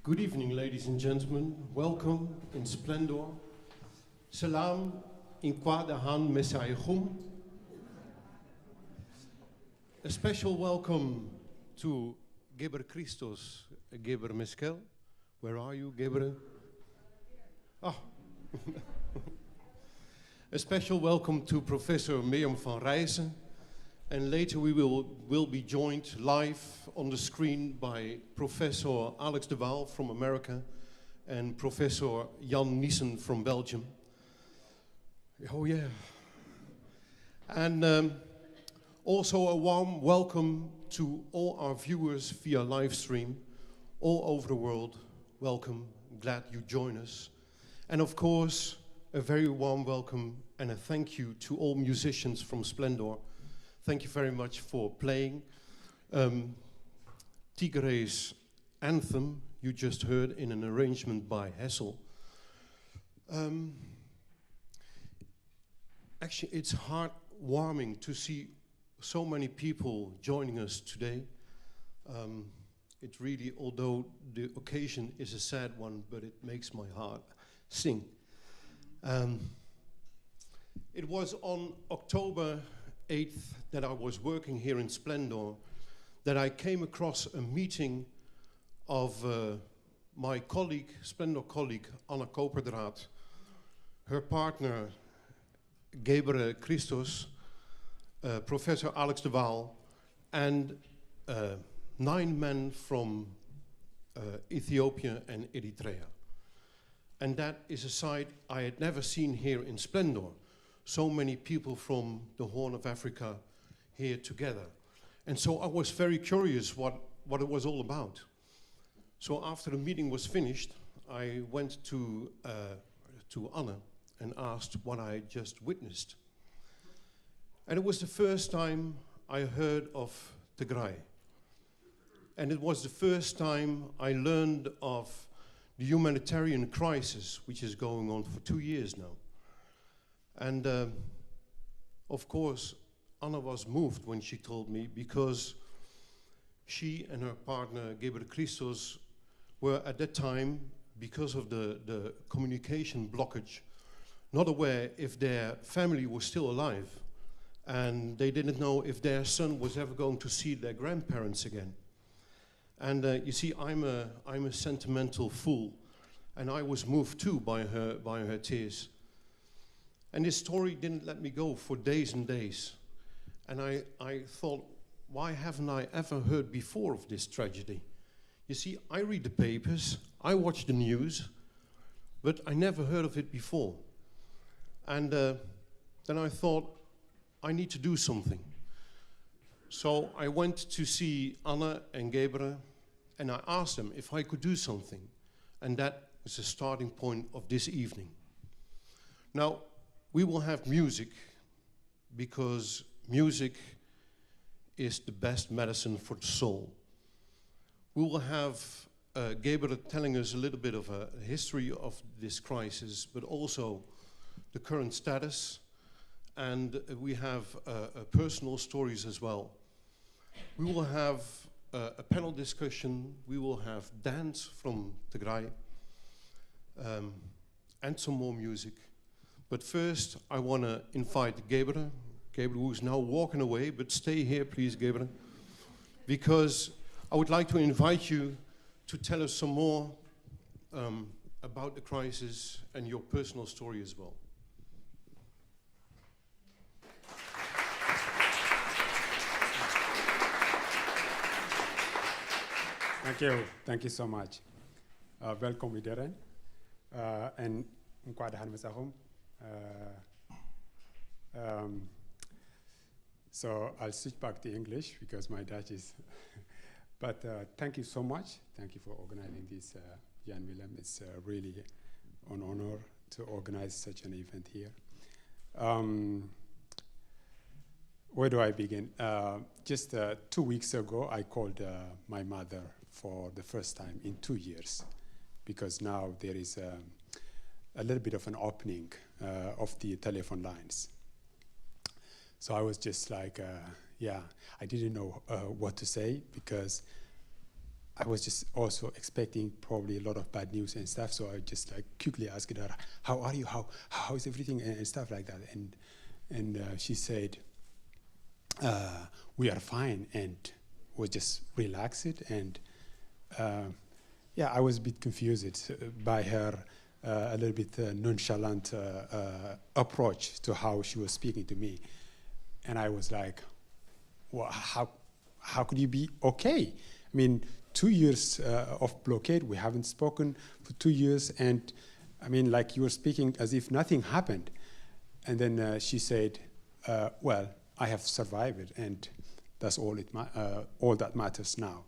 Good evening, ladies and gentlemen. Welcome in Splendor. Salam in Kwadahan Mesaichum. A special welcome to Gebrekirstos, Geber Meskel. Where are you, Geber? Ah. A special welcome to Professor Mirjam van Rijssen. And later we will be joined live on the screen by Professor Alex de Waal from America and Professor Jan Niesen from Belgium. Oh yeah. And also a warm welcome to all our viewers via live stream all over the world. Welcome, glad you join us. And of course, a very warm welcome and a thank you to all musicians from Splendor. Thank you very much for playing. Tigray's anthem you just heard in an arrangement by Hessel. Actually, it's heartwarming to see so many people joining us today. It really, although the occasion is a sad one, but it makes my heart sing. It was on October 8th that I was working here in Splendor that I came across a meeting of my colleague, Splendor colleague, Anna Koperdraad, her partner, Gebrekirstos, Professor Alex de Waal, and 9 men from Ethiopia and Eritrea. And that is a sight I had never seen here in Splendor. So many people from the Horn of Africa here together. And so I was very curious what it was all about. So after the meeting was finished, I went to Anna and asked what I just witnessed. And it was the first time I heard of Tigray. And it was the first time I learned of the humanitarian crisis, which is going on for 2 years now. And of course, Anna was moved when she told me, because she and her partner, Gebrekirstos, were at that time, because of the communication blockage, not aware if their family was still alive. And they didn't know if their son was ever going to see their grandparents again. And you see, I'm a sentimental fool, and I was moved too by her tears. And this story didn't let me go for days and days. And I thought, why haven't I ever heard before of this tragedy? You see, I read the papers, I watch the news, but I never heard of it before. And then I thought, I need to do something. So I went to see Anna and Gebre, and I asked them if I could do something. And that was the starting point of this evening. Now, we will have music, because music is the best medicine for the soul. We will have Gebre telling us a little bit of a history of this crisis, but also the current status, and we have personal stories as well. We will have a panel discussion, we will have dance from Tigray, and some more music. But first, I want to invite Gebre, who is now walking away, but stay here, please, Gebre, because I would like to invite you to tell us some more about the crisis and your personal story as well. Thank you so much. Welkom iedereen. En Nkwadhan Mesachum. So I'll switch back to English because my Dutch is. But thank you so much. Thank you for organizing this, Jan Willem. It's really an honor to organize such an event here. Where do I begin? Just 2 weeks ago, I called my mother for the first time in 2 years, because now there is a little bit of an opening of the telephone lines. So I was just like, I didn't know what to say, because I was just also expecting probably a lot of bad news and stuff. So I just like quickly asked her, "How are you? How is everything?" and stuff like that. And she said, "We are fine," and was just relaxed. And I was a bit confused by her a little bit nonchalant approach to how she was speaking to me. And I was like, well, how could you be okay? I mean, 2 years of blockade, we haven't spoken for 2 years, and I mean, like you were speaking as if nothing happened. And then she said, well, I have survived it, and that's all that matters now.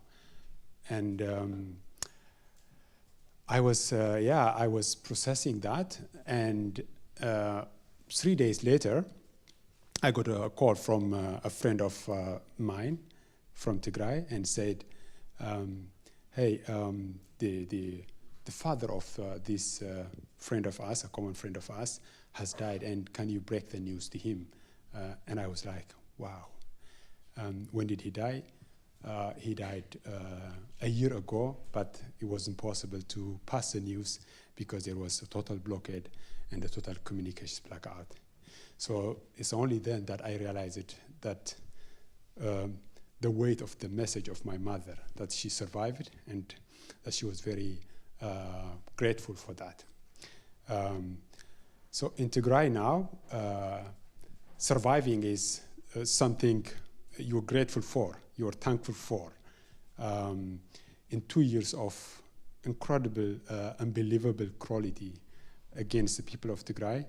And I was processing that, and 3 days later, I got a call from a friend of mine from Tigray and said, hey, the father of this friend of ours, a common friend of ours, has died, and can you break the news to him? And I was like, wow. When did he die? He died a year ago, but it was impossible to pass the news because there was a total blockade and a total communications blackout. So it's only then that I realized that the weight of the message of my mother, that she survived and that she was very grateful for that. So in Tigray now, surviving is something you're grateful for, you're thankful for. In 2 years of incredible, unbelievable cruelty against the people of Tigray,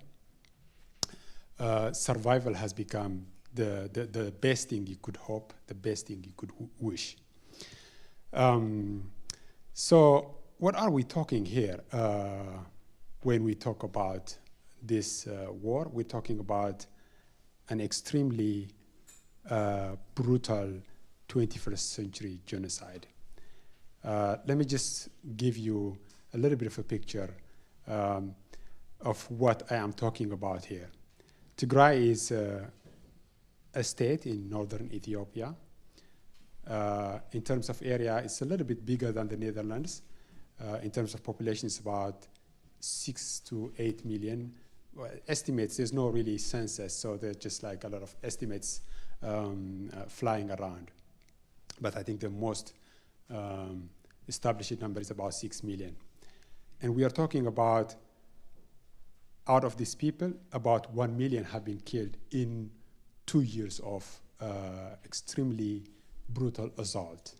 survival has become the best thing you could hope, the best thing you could wish. So what are we talking here when we talk about this war? We're talking about an extremely brutal 21st century genocide. Let me just give you a little bit of a picture of what I am talking about here. Tigray is a state in northern Ethiopia. In terms of area, it's a little bit bigger than the Netherlands. In terms of population, it's about 6 to 8 million. Well, estimates, there's no really census, so there's just like a lot of estimates flying around. But I think the most established number is about 6 million. And we are talking about, out of these people, about 1 million have been killed in 2 years of extremely brutal assault.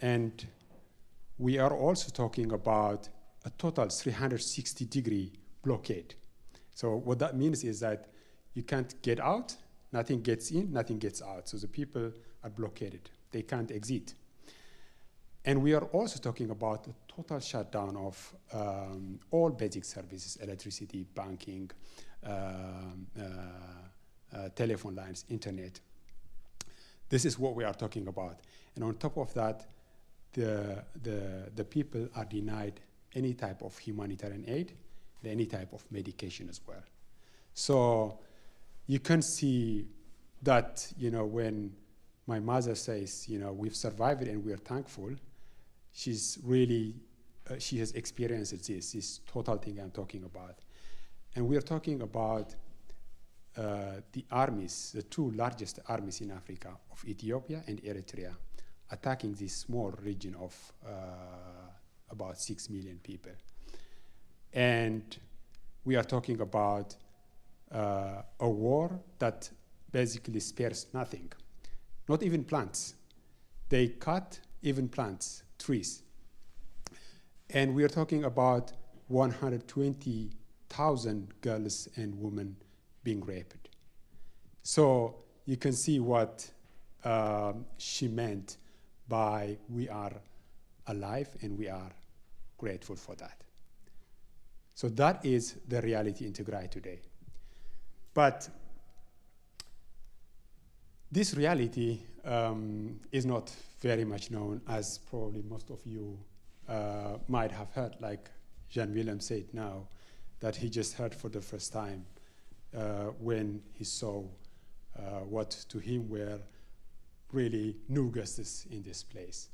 And we are also talking about a total 360-degree blockade. So what that means is that you can't get out, nothing gets in, nothing gets out. So the people are blockaded. They can't exit. And we are also talking about a total shutdown of all basic services, electricity, banking, telephone lines, internet. This is what we are talking about. And on top of that, the people are denied any type of humanitarian aid, and any type of medication as well. So you can see that, when my mother says, we've survived and we are thankful, she's really, she has experienced this total thing I'm talking about. And we are talking about the armies, the two largest armies in Africa, of Ethiopia and Eritrea, attacking this small region of about 6 million people. And we are talking about a war that basically spares nothing, not even plants. They cut even plants, trees. And we are talking about 120,000 girls and women being raped. So you can see what she meant by we are alive and we are grateful for that. So that is the reality in Tigray today. But this reality is not very much known, as probably most of you might have heard, like Willem said now, that he just heard for the first time when he saw what to him were really new guests in this place.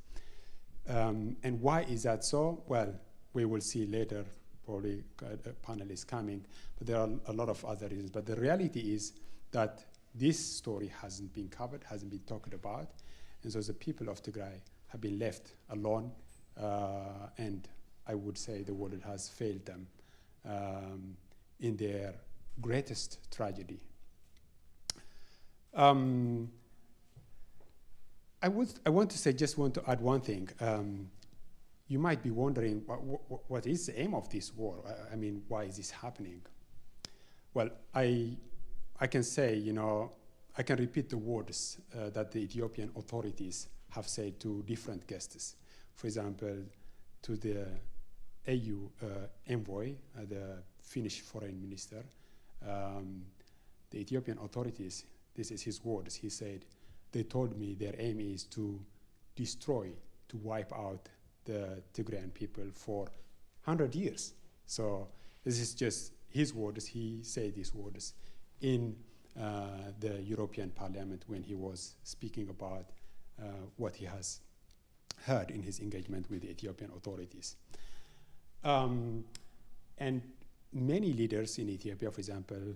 And why is that so? Well, we will see later, probably a panel is coming, but there are a lot of other reasons. But the reality is that this story hasn't been covered, hasn't been talked about, and so the people of Tigray have been left alone, and I would say the world has failed them in their greatest tragedy. I want to add one thing. You might be wondering, what is the aim of this war? I mean, why is this happening? Well, I can say, I can repeat the words that the Ethiopian authorities have said to different guests. For example, to the AU envoy, the Finnish foreign minister, the Ethiopian authorities, this is his words, he said, they told me their aim is to destroy, to wipe out the Tigrayan people for 100 years. So this is just his words. He said these words in the European Parliament when he was speaking about what he has heard in his engagement with the Ethiopian authorities. And many leaders in Ethiopia, for example,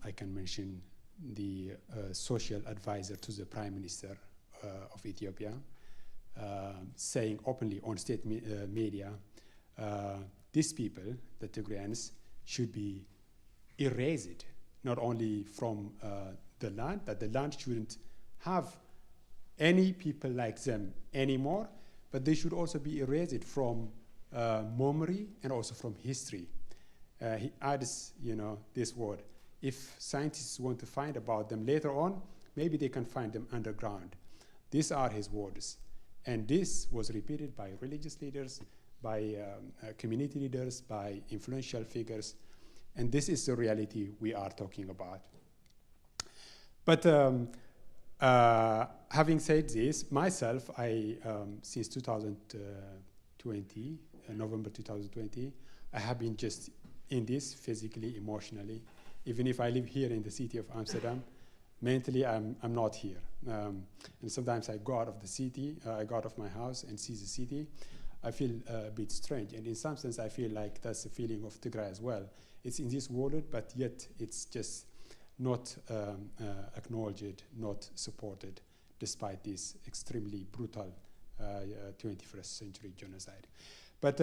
I can mention the social advisor to the Prime Minister of Ethiopia, saying openly on state media, these people, the Tigrayans, should be erased, not only from the land, that the land shouldn't have any people like them anymore, but they should also be erased from memory and also from history. He adds, this word. If scientists want to find about them later on, maybe they can find them underground. These are his words. And this was repeated by religious leaders, by community leaders, by influential figures. And this is the reality we are talking about. But having said this, myself, I since 2020, November 2020, I have been just in this physically, emotionally. Even if I live here in the city of Amsterdam, mentally I'm not here. And sometimes I go out of the city, I go out of my house and see the city. I feel a bit strange. And in some sense, I feel like that's the feeling of Tigray as well. It's in this world, but yet it's just not acknowledged, not supported, despite this extremely brutal 21st century genocide. But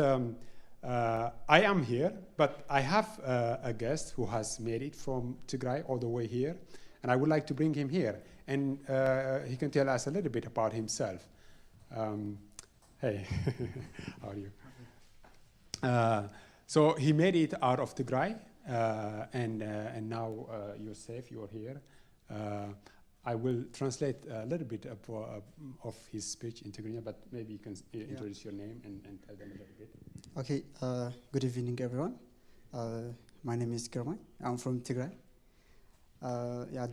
I am here, but I have a guest who has made it from Tigray all the way here, and I would like to bring him here, and he can tell us a little bit about himself. Hey, how are you? So he made it out of Tigray, and now you're safe, you're here. I will translate a little bit of his speech in Tigray, but maybe you can introduce your name and tell them a little bit. Okay, good evening, everyone. My name is Girmay. I'm from Tigray.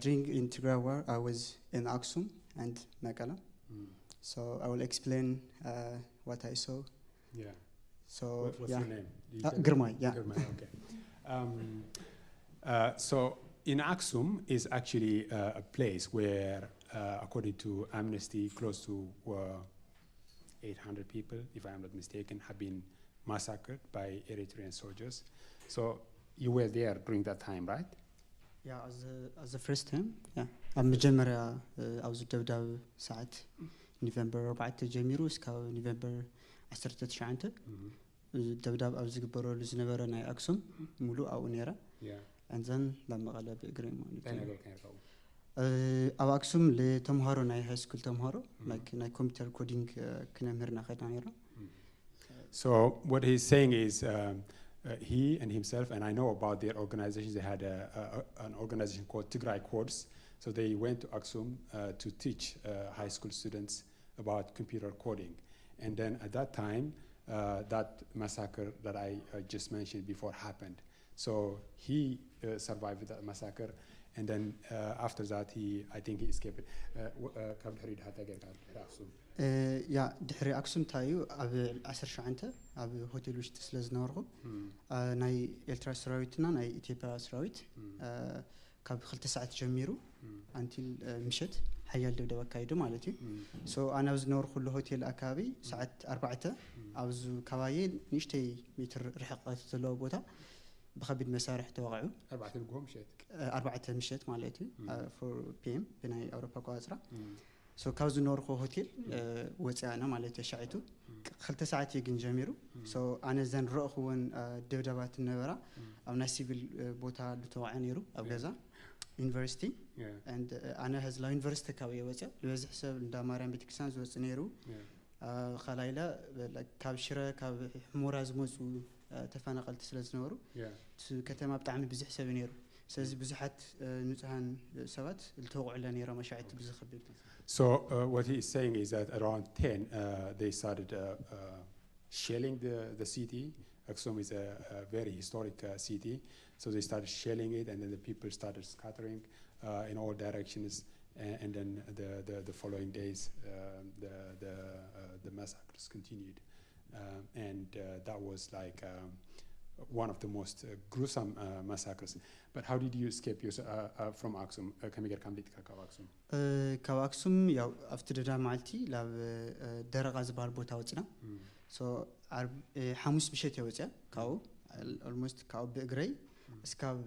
During in Tigray war, I was in Axum and Mekelle. So I will explain what I saw. Yeah. So what's your name? Girmay. Yeah. Girmay, okay. So in Axum is actually a place where, according to Amnesty, close to 800 people, if I am not mistaken, have been massacred by Eritrean soldiers. So you were there during that time, right? Yeah, as the first time. Yeah. I'm مجمرة أوز الدبداب ساعة نوفمبر 4 جميرو اسكاو نوفمبر 19 الدبداب أوز جبرو لزنبرة ناي أكسوم ملو أو نيرة. Yeah. And then لما غلا بإجريم. أنا أو أكسوم لتمهارو ناي high school تمهارو like ناي computer coding كنا مهرنا خدنا نيرة. So what he's saying is he and himself, and I know about their organizations, they had an organization called Tigray Codes. So they went to Axum to teach high school students about computer coding. And then at that time, that massacre that I just mentioned before happened. So he survived that massacre. And then after that, I think he escaped. يا دحري أكسوم تايو أبي 10 شعنته أبي هوتيل وش تسلز نورهم ناي إلترا سراويتنا ناي إثيوبيا سراويت كاب خل 9 جميرو أنتي مشت حيال دبدبة كايدو مالتي سو أنا بزنور كل هوتيل أكابي ساعة 4 أوزو كوايل نشتي متر رحقات تلو بوتا بخبيد مسارح توقعوا 4 القوم مشيت 4 مشيت مالتي 4 PM بناي أوروبا قاصرة سو كاوزو نور خو هوتيل وصيانا مالتي شعيتو 2 ساعات يجن جميرو سو أنا زين رأخون دبدبات النبرة أو ناسيفل بوتا لتوقع نيرو أو غزا يونيفرسيتي and أنا هزلا يونيفرسيتي كاوية وصيا لوز حساب دا ماريان بيتكسان زوز نيرو خلايلا كاب شرا كاب حموراز موزو تفانقلت سلاز نورو كتما بتعمل بزح سبي نيرو سلاز بزحات نزهان سبات التوقع على نيرو مشاعت بزح خبير. So what he is saying is that around 10 they started shelling the city. Axum is a very historic city, so they started shelling it, and then the people started scattering in all directions. And then the following days, the massacres continued, and that was like one of the most gruesome massacres. But how did you escape from Axum? Axum? Axum, yeah, after the Damalti, love Deragaz Barbo Tautsna. So Hamus Bishet, cow, almost cow Gray, Scab.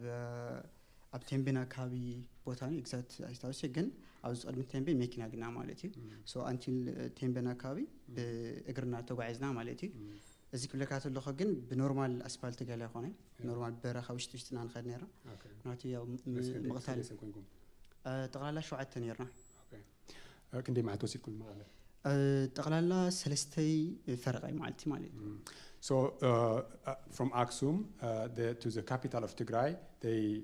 أبتنبنا كابي بوتاني exact أستوى again I was أبتنبي making أجنا مالتي so until تنبنا كابي بإجرنا توقعزنا مالتي إذا كل كاتو اللي خجن بنورمال أسفلت جالي خانة نورمال برا خوش تشتنا نخد نيرا ناتي يوم مقتال تقللا شو عد تنيرنا كندي مع توصيل كل مرة تقللا سلستي فرق مالتي مالتي. So from Axum to the capital of Tigray, they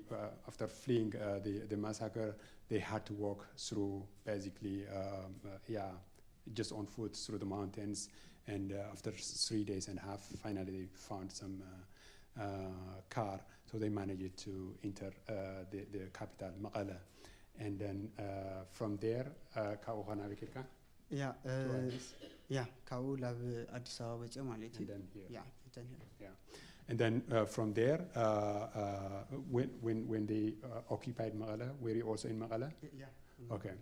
after fleeing the massacre, they had to walk through basically just on foot through the mountains, and after 3 days and a half, finally they found some car, so they managed to enter the capital Maqala, and then from there, Yeah, Kau love Addis Ababa Maliti. And then here. Yeah. And then from there, when they occupied Maqala, were you also in Maqala? Yeah. Okay.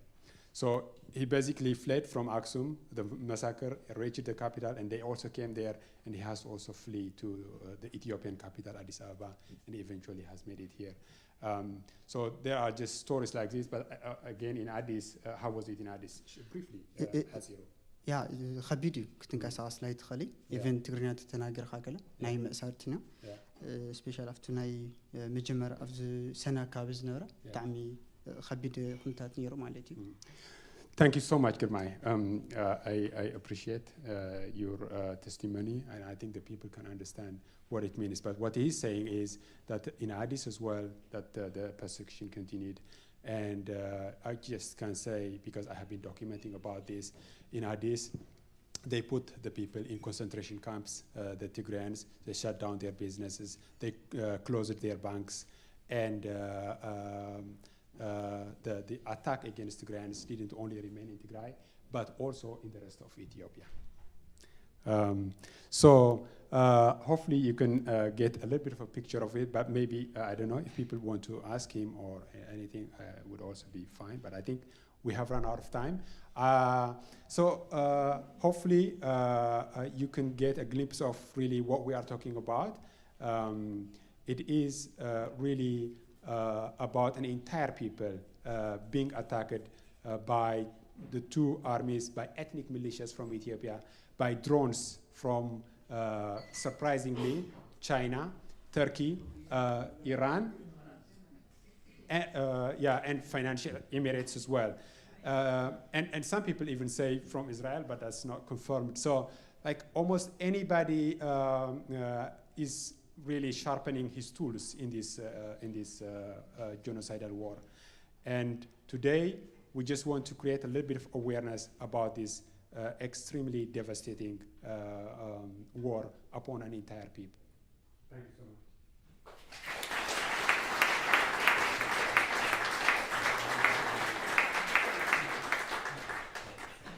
So he basically fled from Axum, the massacre, reached the capital, and they also came there, and he has also fled to the Ethiopian capital, Addis Ababa, and eventually has made it here. So there are just stories like this, but again in Addis, how was it in Addis? Briefly, Aziro. Yeah, خبيدي كنت نقاس لايت خلي even تقرينا تتناقر خاكله ناي مأسارتنا special after ناي مجمر أفز سنة كابز نورا تعمي خبيدي كنت تنيرو مالتي. Thank you so much, Girmay. I appreciate your testimony, and I think the people can understand what it means. But what he's saying is that in Addis as well, that the persecution continued. And I just can say, because I have been documenting about this, in Addis, they put the people in concentration camps, the Tigrayans, they shut down their businesses, they closed their banks, and the attack against Tigrayans didn't only remain in Tigray, but also in the rest of Ethiopia. So hopefully you can get a little bit of a picture of it, but maybe, I don't know, if people want to ask him or anything, would also be fine, but I think we have run out of time. So hopefully you can get a glimpse of really what we are talking about. It is really about an entire people being attacked by the two armies, by ethnic militias from Ethiopia, by drones from, surprisingly, China, Turkey, Iran, and financial Emirates as well. And some people even say from Israel, but that's not confirmed. So like almost anybody is really sharpening his tools in this genocidal war. And today we just want to create a little bit of awareness about this extremely devastating war upon an entire people. Thank you so much.